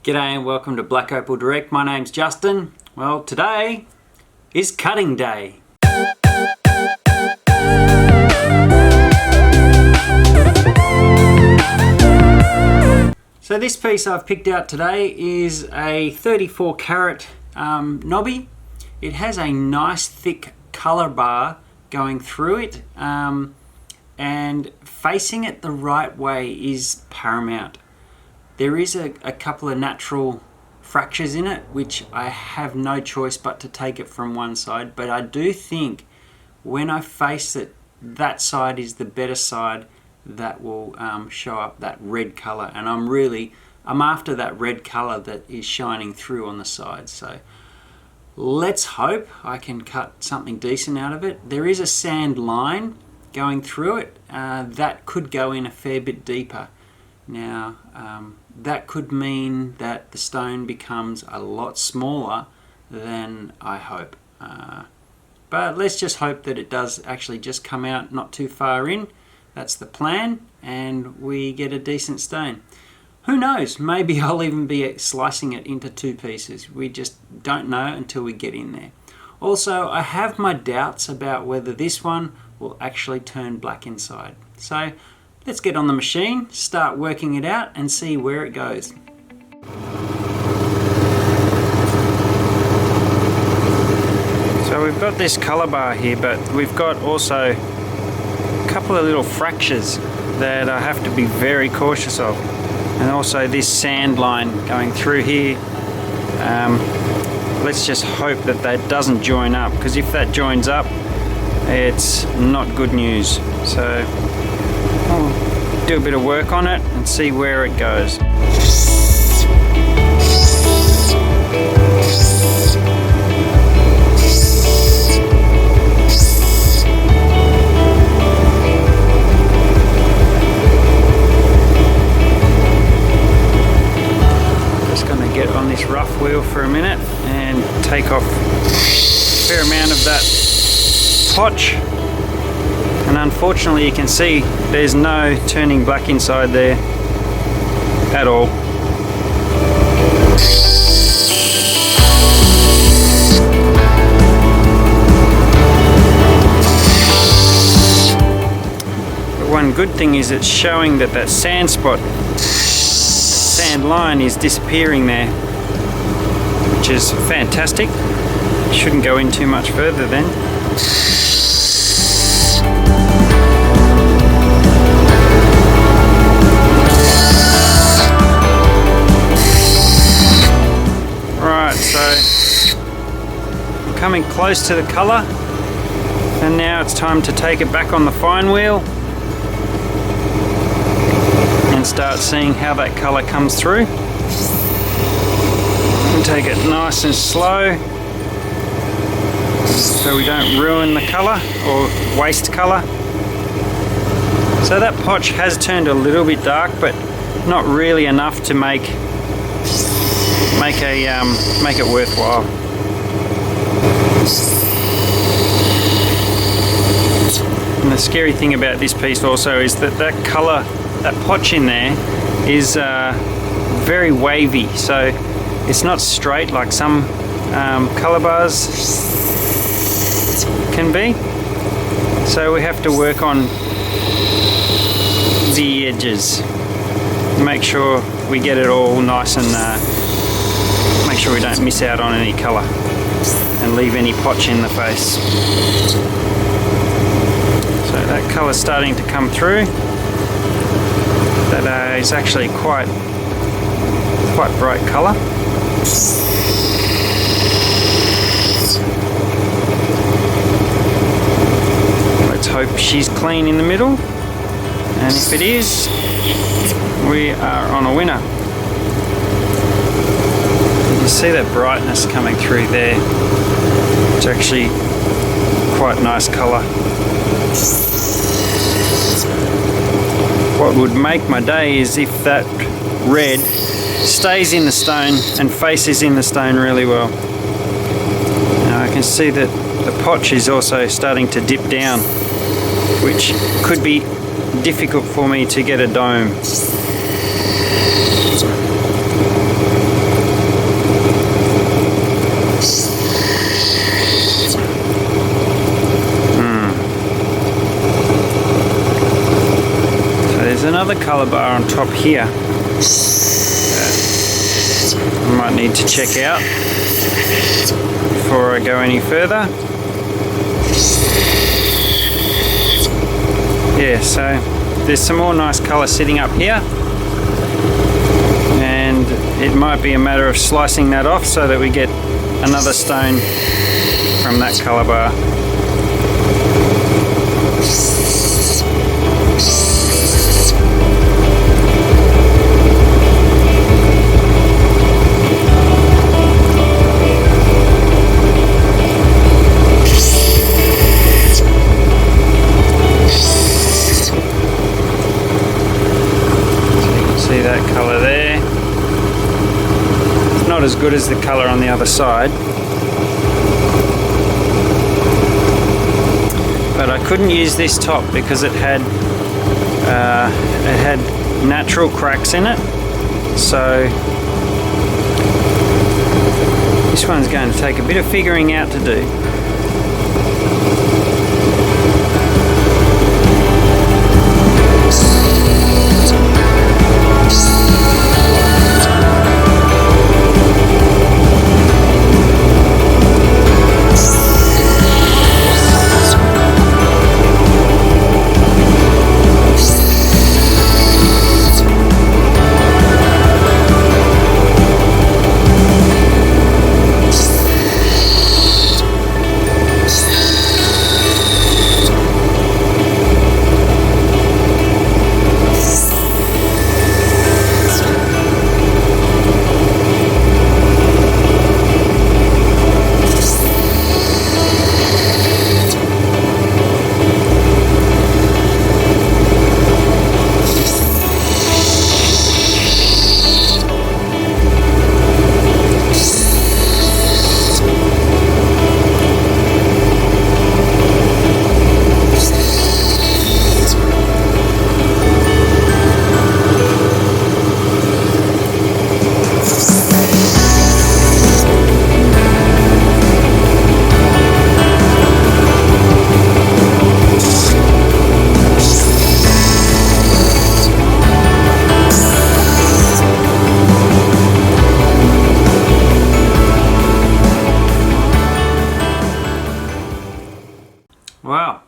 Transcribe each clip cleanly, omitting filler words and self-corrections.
G'day and welcome to Black Opal Direct. My name's Justin. Well, today is cutting day. So this piece I've picked out today is a 34 carat knobby. It has a nice thick color bar going through it, and facing it the right way is paramount. There is a couple of natural fractures in it, which I have no choice but to take it from one side, but I do think when I face it, that side is the better side that will show up that red color, and I'm after that red color that is shining through on the side. So let's hope I can cut something decent out of it. There is a sand line going through it that could go in a fair bit deeper. Now that could mean that the stone becomes a lot smaller than I hope, but let's just hope that it does actually just come out not too far in. That's the plan, and we get a decent stone. Who knows, maybe I'll even be slicing it into two pieces. We just don't know until we get in there. Also, I have my doubts about whether this one will actually turn black inside. So let's get on the machine, start working it out, and see where it goes. So we've got this color bar here, but we've got also a couple of little fractures that I have to be very cautious of. And also this sand line going through here. Let's just hope that that doesn't join up, because if that joins up, it's not good news. So I'll do a bit of work on it and see where it goes. Just gonna get on this rough wheel for a minute and take off a fair amount of that potch. And unfortunately you can see there's no turning black inside there at all. But one good thing is it's showing that that sand line is disappearing there, which is fantastic. Shouldn't go in too much further then. So I'm coming close to the color, and now it's time to take it back on the fine wheel and start seeing how that color comes through. And take it nice and slow so we don't ruin the color or waste color. So that potch has turned a little bit dark, but not really enough to make it worthwhile. And the scary thing about this piece also is that that color, that potch in there is very wavy, so it's not straight like some color bars can be. So we have to work on the edges, make sure we get it all nice and make sure we don't miss out on any colour and leave any potch in the face. So that colour's starting to come through. That is actually quite bright colour. Let's hope she's clean in the middle, and if it is, we are on a winner. You see that brightness coming through there. It's actually quite nice colour. What would make my day is if that red stays in the stone and faces in the stone really well. Now I can see that the potch is also starting to dip down, which could be difficult for me to get a dome. color bar on top here I might need to check out before I go any further. Yeah, so there's some more nice color sitting up here, and it might be a matter of slicing that off so that we get another stone from that color bar. See that colour there? It's not as good as the colour on the other side, but I couldn't use this top because it had natural cracks in it, so this one's going to take a bit of figuring out to do. Wow.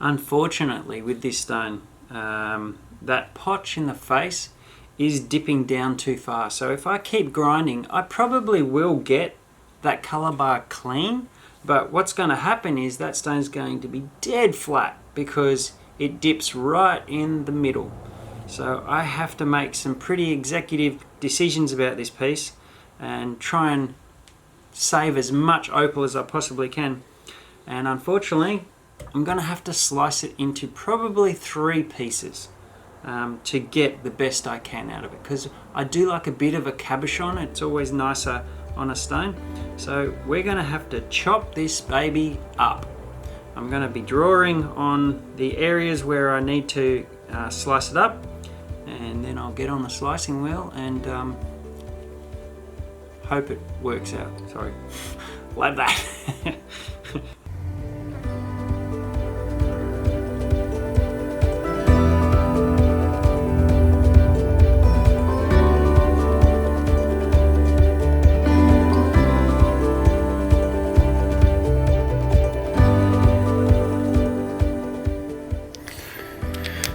Unfortunately with this stone, that potch in the face is dipping down too far. So if I keep grinding, I probably will get that color bar clean, but what's going to happen is that stone's going to be dead flat because it dips right in the middle. So I have to make some pretty executive decisions about this piece and try and save as much opal as I possibly can. And unfortunately, I'm going to have to slice it into probably 3 pieces to get the best I can out of it, because I do like a bit of a cabochon. It's always nicer on a stone. So we're going to have to chop this baby up. I'm going to be drawing on the areas where I need to slice it up, and then I'll get on the slicing wheel and hope it works out. Sorry, like that.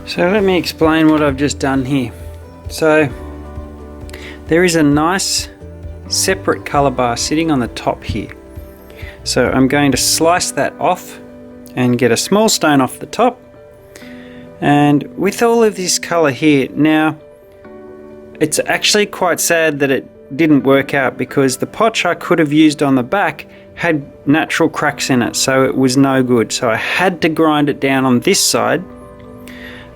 So let me explain what I've just done here. So there is a nice separate color bar sitting on the top here. So I'm going to slice that off and get a small stone off the top. And with all of this color here, now it's actually quite sad that it didn't work out, because the potch I could have used on the back had natural cracks in it, so it was no good. So I had to grind it down on this side.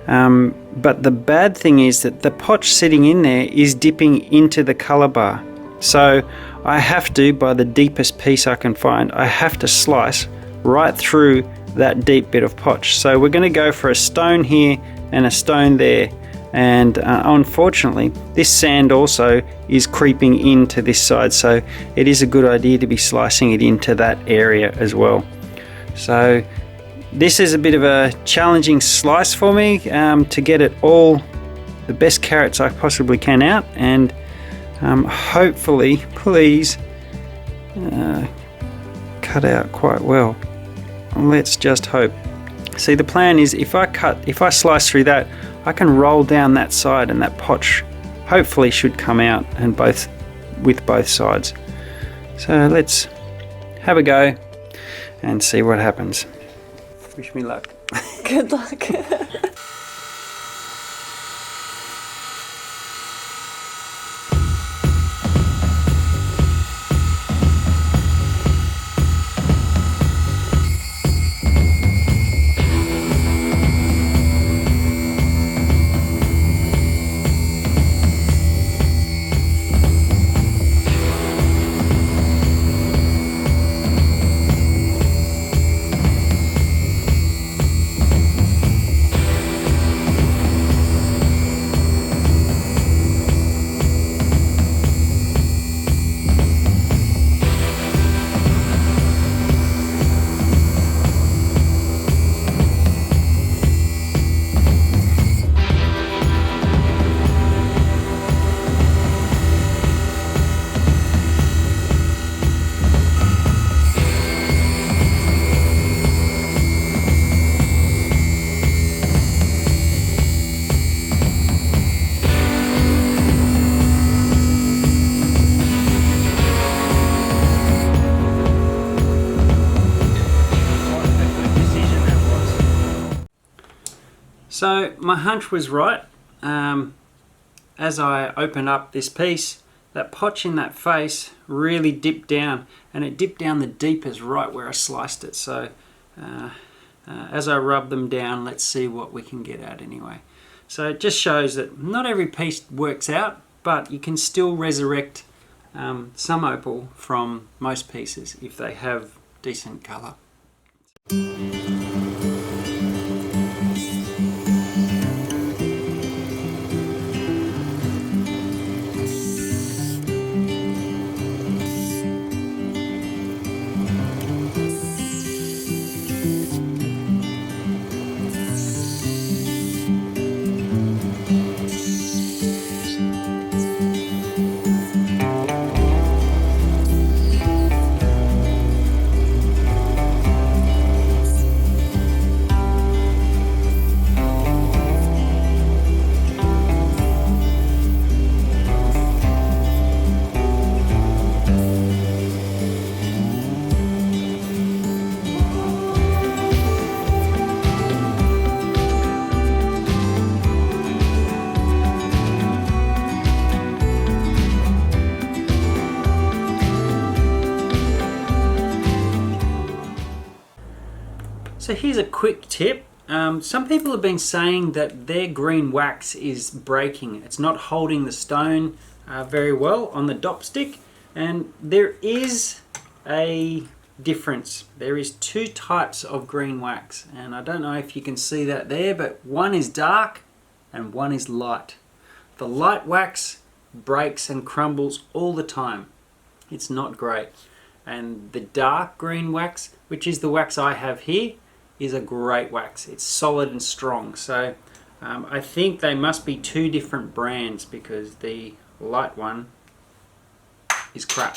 But the bad thing is that the potch sitting in there is dipping into the color bar. So I have to, by the deepest piece I can find, I have to slice right through that deep bit of potch. So we're going to go for a stone here and a stone there. And unfortunately, this sand also is creeping into this side. So it is a good idea to be slicing it into that area as well. So This is a bit of a challenging slice for me to get it all, the best carrots I possibly can out, and hopefully, please, cut out quite well. Let's just hope. See, the plan is if I slice through that, I can roll down that side and that potch hopefully should come out and with both sides. So let's have a go and see what happens. Wish me luck. Good luck. So my hunch was right. As I opened up this piece, that potch in that face really dipped down, and it dipped down the deepest right where I sliced it. So as I rub them down, let's see what we can get at anyway. So it just shows that not every piece works out, but you can still resurrect some opal from most pieces if they have decent colour. So here's a quick tip. Some people have been saying that their green wax is breaking. It's not holding the stone very well on the dop stick, and there is a difference. There is two types of green wax, and I don't know if you can see that there, but one is dark and one is light. The light wax breaks and crumbles all the time. It's not great. And the dark green wax, which is the wax I have here, is a great wax. It's solid and strong. So I think they must be two different brands, because the light one is crap.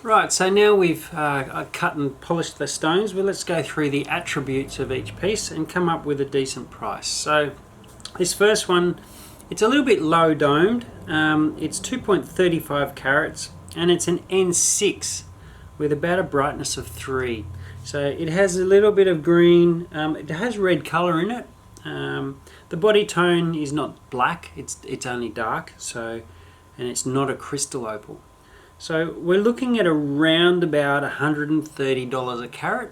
Right, so now we've cut and polished the stones, well, let's go through the attributes of each piece and come up with a decent price. So this first one, it's a little bit low domed. It's 2.35 carats and it's an N6 with about a brightness of 3. So it has a little bit of green, it has red colour in it. The body tone is not black, it's only dark, so, and it's not a crystal opal. So we're looking at around about $130 a carat,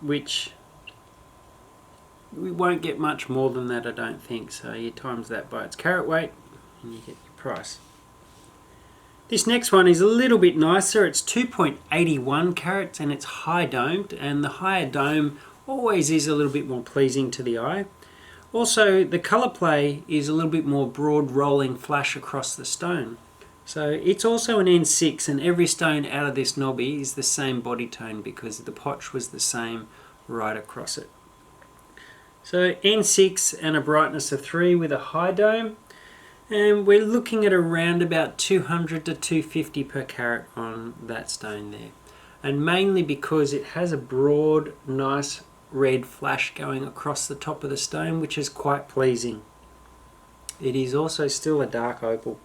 which we won't get much more than that, I don't think. So you times that by its carat weight and you get your price. This next one is a little bit nicer. It's 2.81 carats and it's high domed, and the higher dome always is a little bit more pleasing to the eye. Also, the colour play is a little bit more broad rolling flash across the stone. So it's also an N6, and every stone out of this knobby is the same body tone because the potch was the same right across it. So N6 and a brightness of 3 with a high dome, and we're looking at around about 200 to 250 per carat on that stone there. And mainly because it has a broad, nice red flash going across the top of the stone, which is quite pleasing. It is also still a dark opal.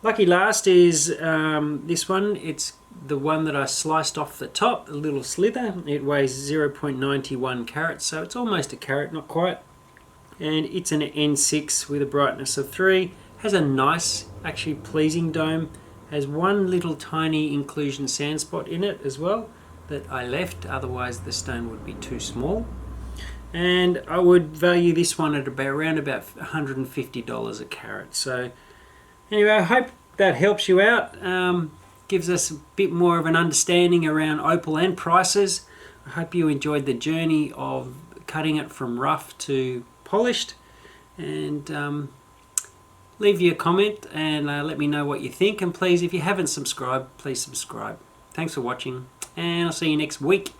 Lucky last is this one. It's the one that I sliced off the top, a little slither. It weighs 0.91 carats, so it's almost a carat, not quite. And it's an N6 with a brightness of 3. Has a nice, actually pleasing dome. Has one little tiny inclusion sand spot in it as well that I left, otherwise the stone would be too small. And I would value this one at around about $150 a carat. So anyway, I hope that helps you out, gives us a bit more of an understanding around opal and prices. I hope you enjoyed the journey of cutting it from rough to polished, and leave you a comment and let me know what you think, and please, if you haven't subscribed, please subscribe. Thanks for watching, and I'll see you next week.